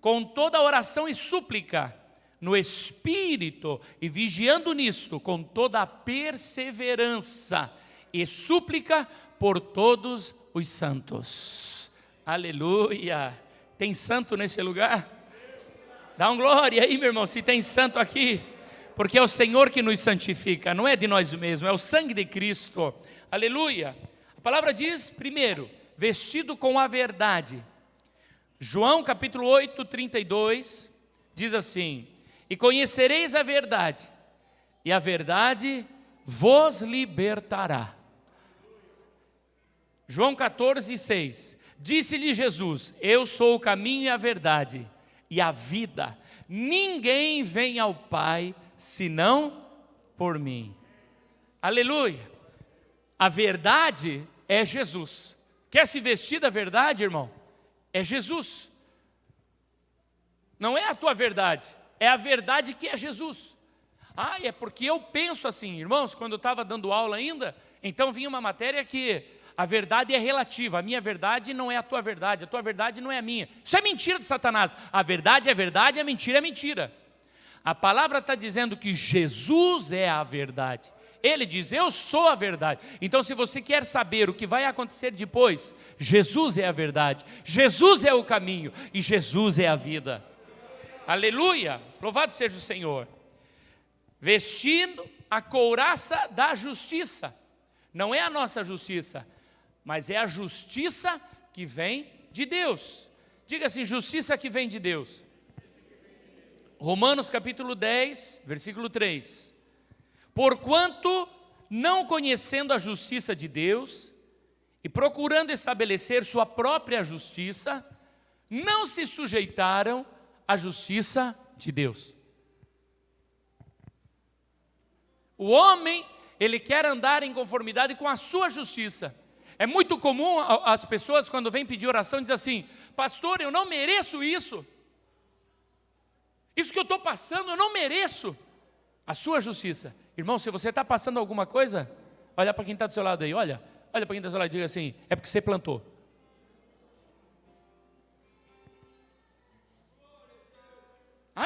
com toda oração e súplica, no Espírito, e vigiando nisto, com toda a perseverança e súplica por todos os santos. Aleluia! Tem santo nesse lugar? Dá um glória aí, meu irmão, se tem santo aqui, porque é o Senhor que nos santifica, não é de nós mesmos, é o sangue de Cristo. Aleluia! A palavra diz, primeiro, vestido com a verdade. João capítulo 8, 32, diz assim: e conhecereis a verdade, e a verdade vos libertará. João 14, 6, disse-lhe Jesus: eu sou o caminho e a verdade e a vida, ninguém vem ao Pai senão por mim. Aleluia! A verdade é Jesus. Quer se vestir da verdade, irmão? É Jesus. Não é a tua verdade, é a verdade que é Jesus. É porque eu penso assim, irmãos, quando eu estava dando aula ainda, então vinha uma matéria que a verdade é relativa, a minha verdade não é a tua verdade não é a minha. Isso é mentira de Satanás. A verdade é verdade, a mentira é mentira. A palavra está dizendo que Jesus é a verdade. Ele diz, eu sou a verdade. Então, se você quer saber o que vai acontecer depois, Jesus é a verdade, Jesus é o caminho e Jesus é a vida. Aleluia, louvado seja o Senhor. Vestindo a couraça da justiça. Não é a nossa justiça, mas é a justiça que vem de Deus. Diga assim, justiça que vem de Deus. Romanos capítulo 10, versículo 3. Porquanto, não conhecendo a justiça de Deus e procurando estabelecer sua própria justiça, não se sujeitaram à justiça de Deus. O homem, ele quer andar em conformidade com a sua justiça. É muito comum as pessoas, quando vêm pedir oração, dizem assim: pastor, eu não mereço isso. Isso que eu estou passando, eu não mereço. A sua justiça. Irmão, se você está passando alguma coisa, olha para quem está do seu lado aí, olha para quem está do seu lado e diga assim: é porque você plantou.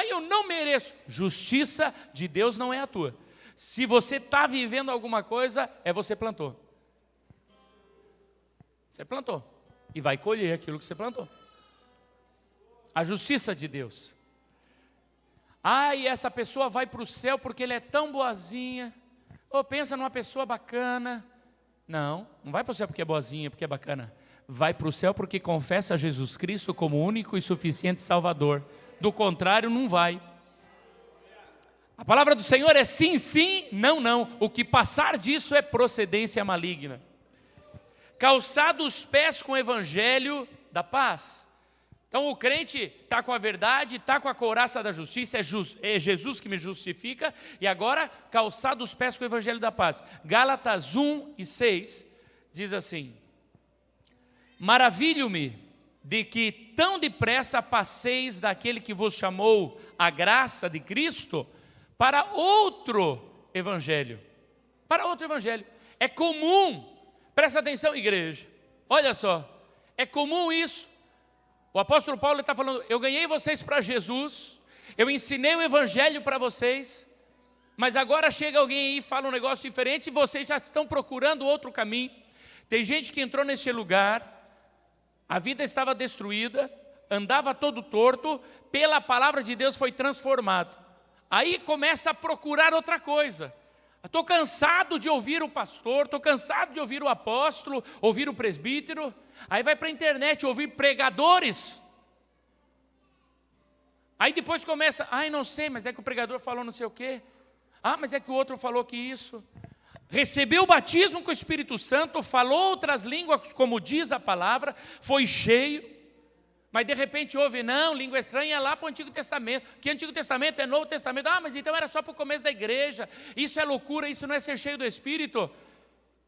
Eu não mereço. Justiça de Deus não é a tua. Se você está vivendo alguma coisa, você plantou. Você plantou. E vai colher aquilo que você plantou. A justiça de Deus. E essa pessoa vai para o céu porque ele é tão boazinha. Pensa numa pessoa bacana. Não vai para o céu porque é boazinha, porque é bacana. Vai para o céu porque confessa Jesus Cristo como único e suficiente Salvador. Do contrário, não vai. A palavra do Senhor é sim, sim, não, não. O que passar disso é procedência maligna. Calçado os pés com o evangelho da paz. Então o crente está com a verdade, está com a couraça da justiça, é Jesus que me justifica, e agora calçado os pés com o evangelho da paz. Gálatas 1 e 6 diz assim: maravilho-me de que tão depressa passeis daquele que vos chamou a graça de Cristo para outro evangelho. Para outro evangelho. É comum, presta atenção, igreja, olha só, é comum isso. O apóstolo Paulo está falando: eu ganhei vocês para Jesus, eu ensinei o evangelho para vocês, mas agora chega alguém aí e fala um negócio diferente e vocês já estão procurando outro caminho. Tem gente que entrou nesse lugar, a vida estava destruída, andava todo torto, pela palavra de Deus foi transformado. Aí começa a procurar outra coisa. Estou cansado de ouvir o pastor, estou cansado de ouvir o apóstolo, ouvir o presbítero. Aí vai para a internet ouvir pregadores. Aí depois começa: não sei, mas é que o pregador falou não sei o quê. Mas é que o outro falou que isso. Recebeu o batismo com o Espírito Santo, falou outras línguas, como diz a palavra, foi cheio, mas de repente ouve: não, língua estranha é lá para o Antigo Testamento. Que Antigo Testamento é Novo Testamento. Mas então era só para o começo da igreja. Isso é loucura, isso não é ser cheio do Espírito.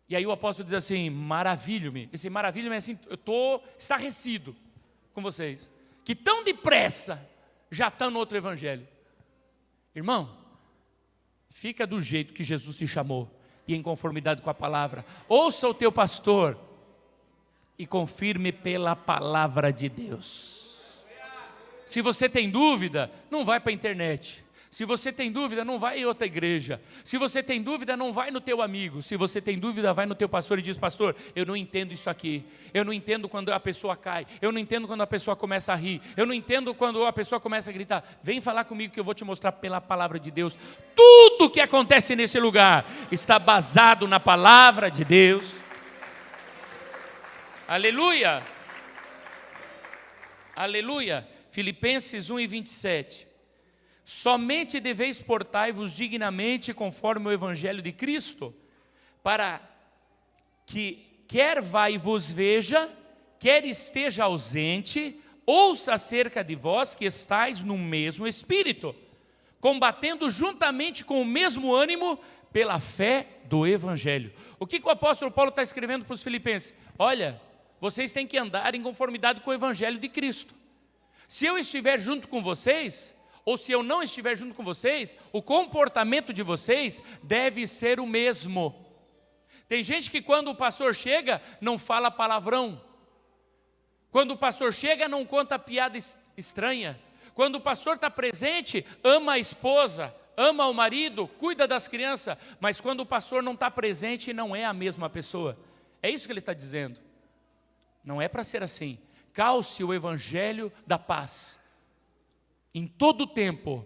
E aí o apóstolo diz assim: maravilho-me. Esse maravilho-me é assim: eu estou estarrecido com vocês, que tão depressa já estão no outro evangelho. Irmão, fica do jeito que Jesus te chamou. e em conformidade com a palavra. Ouça o teu pastor e confirme pela palavra de Deus. Se você tem dúvida, não vai para a internet. Se você tem dúvida, não vai em outra igreja. Se você tem dúvida, não vai no teu amigo. Se você tem dúvida, vai no teu pastor e diz: pastor, eu não entendo isso aqui. Eu não entendo quando a pessoa cai. Eu não entendo quando a pessoa começa a rir. Eu não entendo quando a pessoa começa a gritar. Vem falar comigo que eu vou te mostrar pela palavra de Deus. Tudo que acontece nesse lugar está basado na palavra de Deus. Aleluia. Aleluia. Filipenses 1:27. Somente deveis portai-vos dignamente conforme o evangelho de Cristo, para que quer vá e vos veja, quer esteja ausente, ouça acerca de vós que estáis no mesmo espírito, combatendo juntamente com o mesmo ânimo pela fé do evangelho. O que o apóstolo Paulo está escrevendo para os filipenses? Olha, vocês têm que andar em conformidade com o evangelho de Cristo. Se eu estiver junto com vocês, ou se eu não estiver junto com vocês, o comportamento de vocês deve ser o mesmo. Tem gente que quando o pastor chega, não fala palavrão. Quando o pastor chega, não conta piada estranha. Quando o pastor está presente, ama a esposa, ama o marido, cuida das crianças. Mas quando o pastor não está presente, não é a mesma pessoa. É isso que ele está dizendo. Não é para ser assim. Calce o evangelho da paz. Em todo tempo,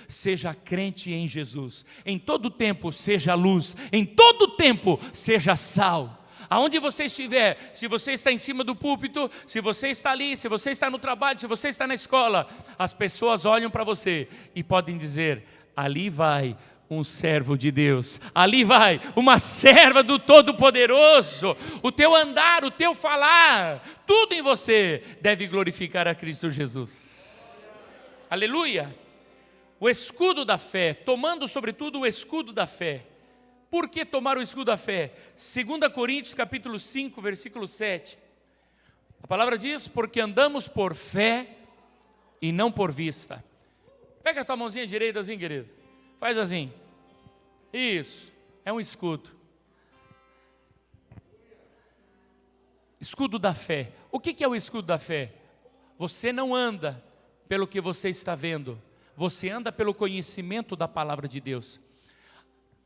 seja crente em Jesus. Em todo tempo, seja luz. Em todo tempo, seja sal. Aonde você estiver, se você está em cima do púlpito, se você está ali, se você está no trabalho, se você está na escola, as pessoas olham para você e podem dizer: ali vai um servo de Deus, ali vai uma serva do Todo-Poderoso. O teu andar, o teu falar, tudo em você deve glorificar a Cristo Jesus. Aleluia. O escudo da fé, tomando sobretudo o escudo da fé. Por que tomar o escudo da fé? 2 Coríntios capítulo 5, versículo 7. A palavra diz: porque andamos por fé e não por vista. Pega a tua mãozinha direita assim, querido. Faz assim. Isso, é um escudo. Escudo da fé. O que é o escudo da fé? Você não anda pelo que você está vendo, você anda pelo conhecimento da palavra de Deus.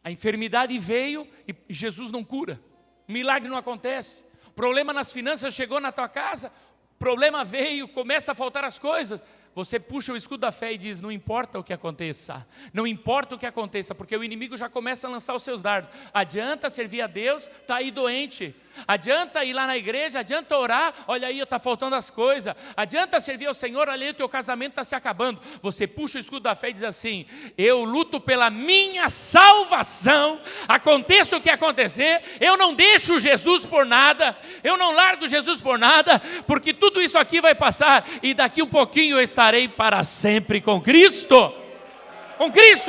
A enfermidade veio e Jesus não cura, milagre não acontece, problema nas finanças chegou na tua casa, problema veio, começa a faltar as coisas, você puxa o escudo da fé e diz: não importa o que aconteça, não importa o que aconteça, porque o inimigo já começa a lançar os seus dardos. Adianta servir a Deus, está aí doente. Adianta ir lá na igreja, adianta orar, olha aí, está faltando as coisas. Adianta servir ao Senhor, olha aí, o teu casamento está se acabando. Você puxa o escudo da fé e diz assim: eu luto pela minha salvação, aconteça o que acontecer, eu não deixo Jesus por nada, eu não largo Jesus por nada, porque tudo isso aqui vai passar, e daqui um pouquinho eu estarei para sempre com Cristo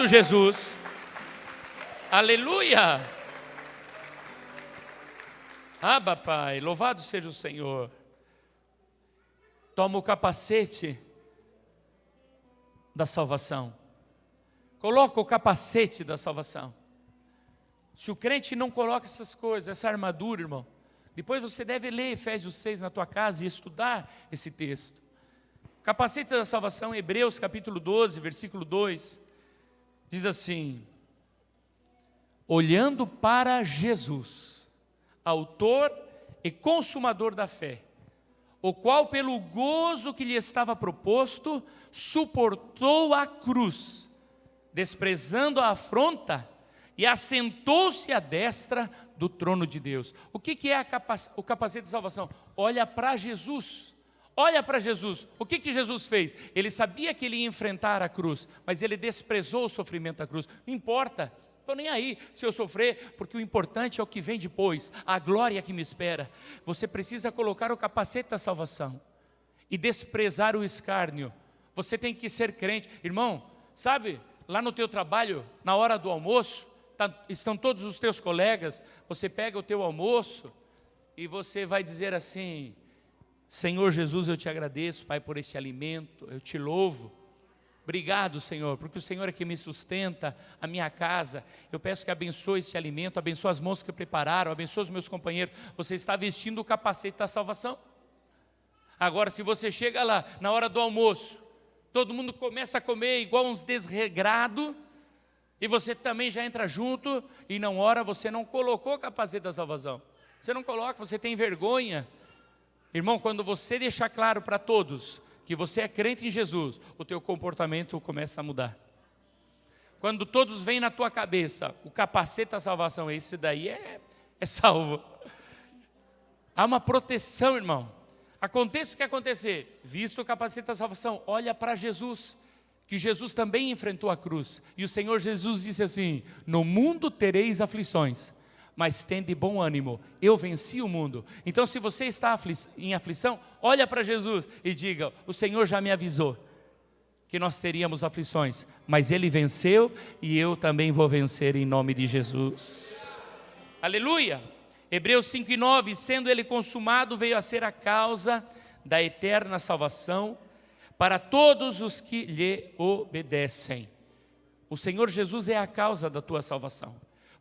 Jesus. Aleluia. Abba, Pai, louvado seja o Senhor. Toma o capacete da salvação. Coloca o capacete da salvação. Se o crente não coloca essas coisas, essa armadura, irmão, depois você deve ler Efésios 6 na tua casa e estudar esse texto. Capacete da salvação, Hebreus capítulo 12, versículo 2, diz assim: olhando para Jesus, autor e consumador da fé, o qual pelo gozo que lhe estava proposto, suportou a cruz, desprezando a afronta, e assentou-se à destra do trono de Deus. O que é o capacete de salvação? Olha para Jesus. Olha para Jesus. O que Jesus fez? Ele sabia que ele ia enfrentar a cruz, mas ele desprezou o sofrimento da cruz. Não importa. Estou nem aí se eu sofrer, porque o importante é o que vem depois, a glória que me espera. Você precisa colocar o capacete da salvação e desprezar o escárnio. Você tem que ser crente. Irmão, sabe, lá no teu trabalho, na hora do almoço, estão todos os teus colegas, você pega o teu almoço e você vai dizer assim: Senhor Jesus, eu te agradeço, Pai, por este alimento, eu te louvo. Obrigado, Senhor, porque o Senhor é que me sustenta, a minha casa. Eu peço que abençoe esse alimento, abençoe as mãos que prepararam, abençoe os meus companheiros. Você está vestindo o capacete da salvação. Agora, se você chega lá, na hora do almoço, todo mundo começa a comer igual uns desregrados, e você também já entra junto, e não ora, você não colocou o capacete da salvação. Você não coloca, você tem vergonha. Irmão, quando você deixar claro para todos que você é crente em Jesus, o teu comportamento começa a mudar. Quando todos veem na tua cabeça, o capacete da salvação, esse daí é salvo. Há uma proteção, irmão. Aconteça o que acontecer, visto o capacete da salvação, olha para Jesus, que Jesus também enfrentou a cruz. E o Senhor Jesus disse assim: no mundo tereis aflições, mas tende bom ânimo, eu venci o mundo. Então, se você está em aflição, olha para Jesus e diga: o Senhor já me avisou que nós teríamos aflições, mas Ele venceu e eu também vou vencer em nome de Jesus. Aleluia! Hebreus 5:9, sendo Ele consumado, veio a ser a causa da eterna salvação para todos os que lhe obedecem. O Senhor Jesus é a causa da tua salvação,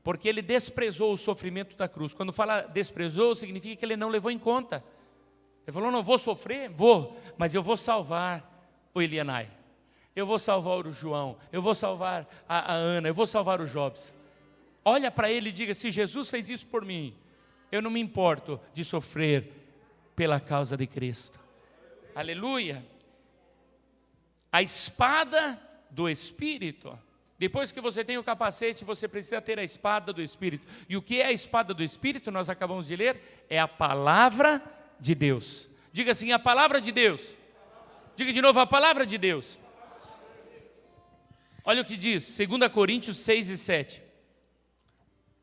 porque Ele desprezou o sofrimento da cruz. Quando fala desprezou, significa que Ele não levou em conta. Ele falou: não vou sofrer, vou, mas eu vou salvar o Elianai, eu vou salvar o João, eu vou salvar a Ana, eu vou salvar o Jobs. Olha para ele e diga: se Jesus fez isso por mim, eu não me importo de sofrer pela causa de Cristo. Aleluia! A espada do Espírito. Depois que você tem o capacete, você precisa ter a espada do Espírito. E o que é a espada do Espírito? Nós acabamos de ler, é a palavra de Deus. Diga assim: a palavra de Deus. Diga de novo: a palavra de Deus. Olha o que diz, 2 Coríntios 6:7.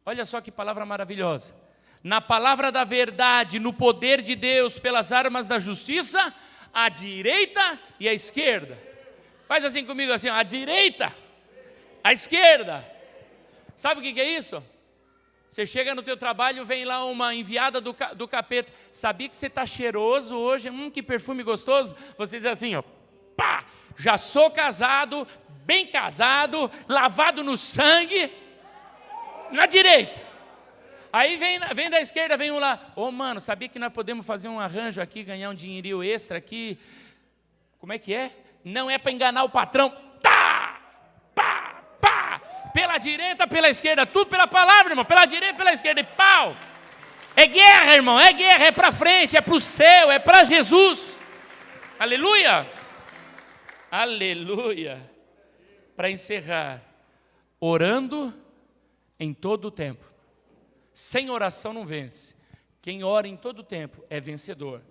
Olha só que palavra maravilhosa. Na palavra da verdade, no poder de Deus, pelas armas da justiça, à direita e à esquerda. Faz assim comigo, assim, ó, à direita, à esquerda. Sabe o que é isso? Você chega no teu trabalho, vem lá uma enviada do capeta. Sabia que você está cheiroso hoje? Que perfume gostoso. Você diz assim, ó, pá, já sou casado, bem casado, lavado no sangue, na direita. Aí vem da esquerda, vem um lá, mano, sabia que nós podemos fazer um arranjo aqui, ganhar um dinheirinho extra aqui? Como é que é? Não é para enganar o patrão. Tá! Pá! Pá! Pela direita, pela esquerda, tudo pela palavra, irmão, pela direita, pela esquerda, e pau! É guerra, irmão, é guerra, é para frente, é para o céu, é para Jesus. Aleluia! Aleluia! Para encerrar, orando em todo o tempo. Sem oração não vence. Quem ora em todo o tempo é vencedor.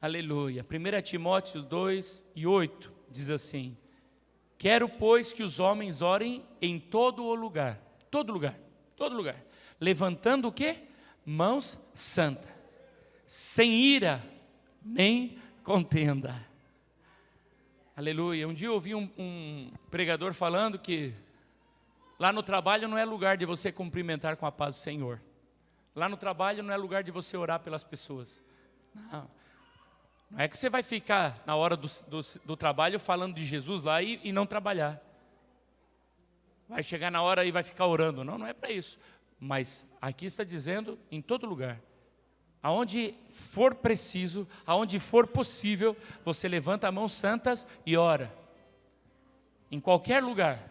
Aleluia. 1 Timóteo 2:8 diz assim: quero, pois, que os homens orem em todo o lugar. Todo lugar. Todo lugar. Levantando o quê? Mãos santas. Sem ira, nem contenda. Aleluia. Um dia eu ouvi um pregador falando que lá no trabalho não é lugar de você cumprimentar com a paz do Senhor. Lá no trabalho não é lugar de você orar pelas pessoas. Não é que você vai ficar na hora do trabalho falando de Jesus lá e não trabalhar. Vai chegar na hora e vai ficar orando. Não é para isso. Mas aqui está dizendo em todo lugar. Aonde for preciso, aonde for possível, você levanta as mãos santas e ora. Em qualquer lugar.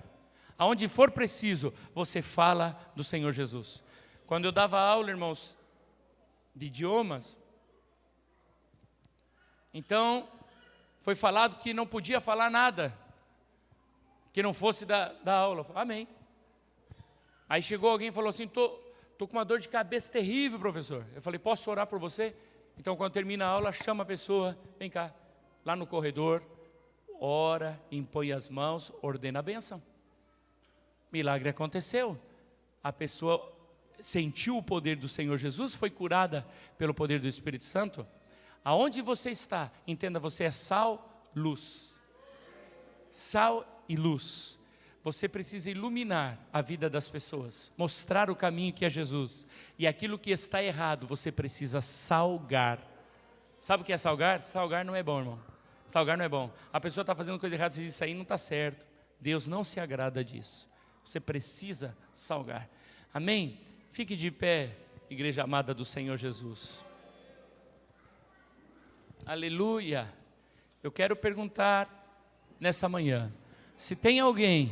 Aonde for preciso, você fala do Senhor Jesus. Quando eu dava aula, irmãos, de idiomas, então foi falado que não podia falar nada que não fosse da aula. Eu falei, amém. Aí chegou alguém e falou assim, tô com uma dor de cabeça terrível, professor. Eu falei, posso orar por você? Então, quando termina a aula, chama a pessoa, vem cá, lá no corredor, ora, impõe as mãos, ordena a bênção. Milagre aconteceu. A pessoa sentiu o poder do Senhor Jesus, foi curada pelo poder do Espírito Santo. Aonde você está, entenda, você é sal, luz. Sal e luz. Você precisa iluminar a vida das pessoas, mostrar o caminho que é Jesus. E aquilo que está errado, você precisa salgar. Sabe o que é salgar? Salgar não é bom, irmão. Salgar não é bom. A pessoa está fazendo coisa errada, você diz, isso aí não está certo. Deus não se agrada disso. Você precisa salgar. Amém? Fique de pé, igreja amada do Senhor Jesus. Aleluia. Eu quero perguntar nessa manhã, se tem alguém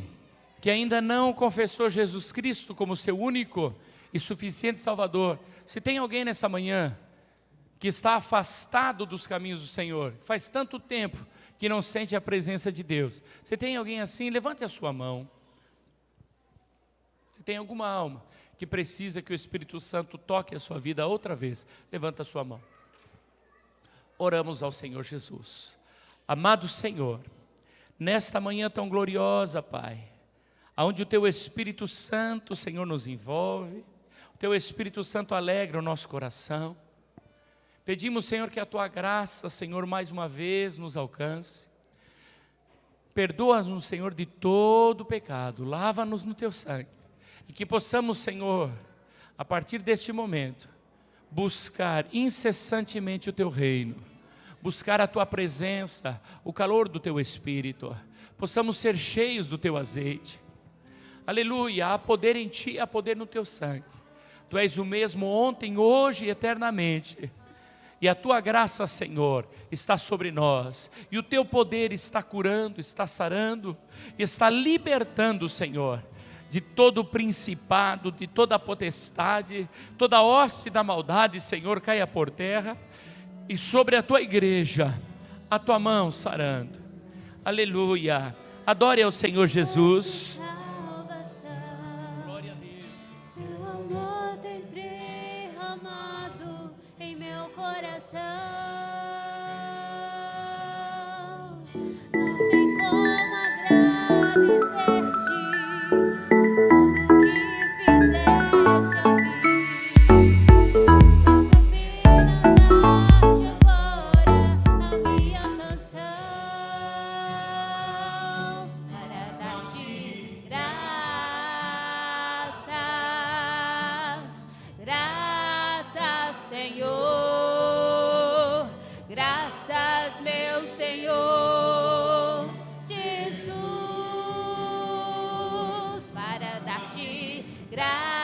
que ainda não confessou Jesus Cristo como seu único e suficiente Salvador, se tem alguém nessa manhã que está afastado dos caminhos do Senhor, faz tanto tempo que não sente a presença de Deus, se tem alguém assim, levante a sua mão. Se tem alguma alma que precisa que o Espírito Santo toque a sua vida outra vez, levanta a sua mão. Oramos ao Senhor Jesus. Amado Senhor, nesta manhã tão gloriosa, Pai, onde o Teu Espírito Santo, Senhor, nos envolve, o Teu Espírito Santo alegra o nosso coração. Pedimos, Senhor, que a Tua graça, Senhor, mais uma vez nos alcance. Perdoa-nos, Senhor, de todo pecado, lava-nos no Teu sangue. E que possamos, Senhor, a partir deste momento, buscar incessantemente o Teu reino, buscar a Tua presença, o calor do Teu Espírito, possamos ser cheios do Teu azeite. Aleluia, há poder em Ti, há poder no Teu sangue. Tu és o mesmo ontem, hoje e eternamente. E a Tua graça, Senhor, está sobre nós. E o Teu poder está curando, está sarando, está libertando, Senhor, de todo o principado, de toda a potestade, toda a hoste da maldade, Senhor, caia por terra. E sobre a Tua igreja, a Tua mão sarando. Aleluia. Adore ao Senhor Jesus. Glória a Deus. Seu amor tem derramado em meu coração. Não sei como agradecer-te tudo que fizeste a mim. Graças, meu Senhor Jesus, para dar-te graças.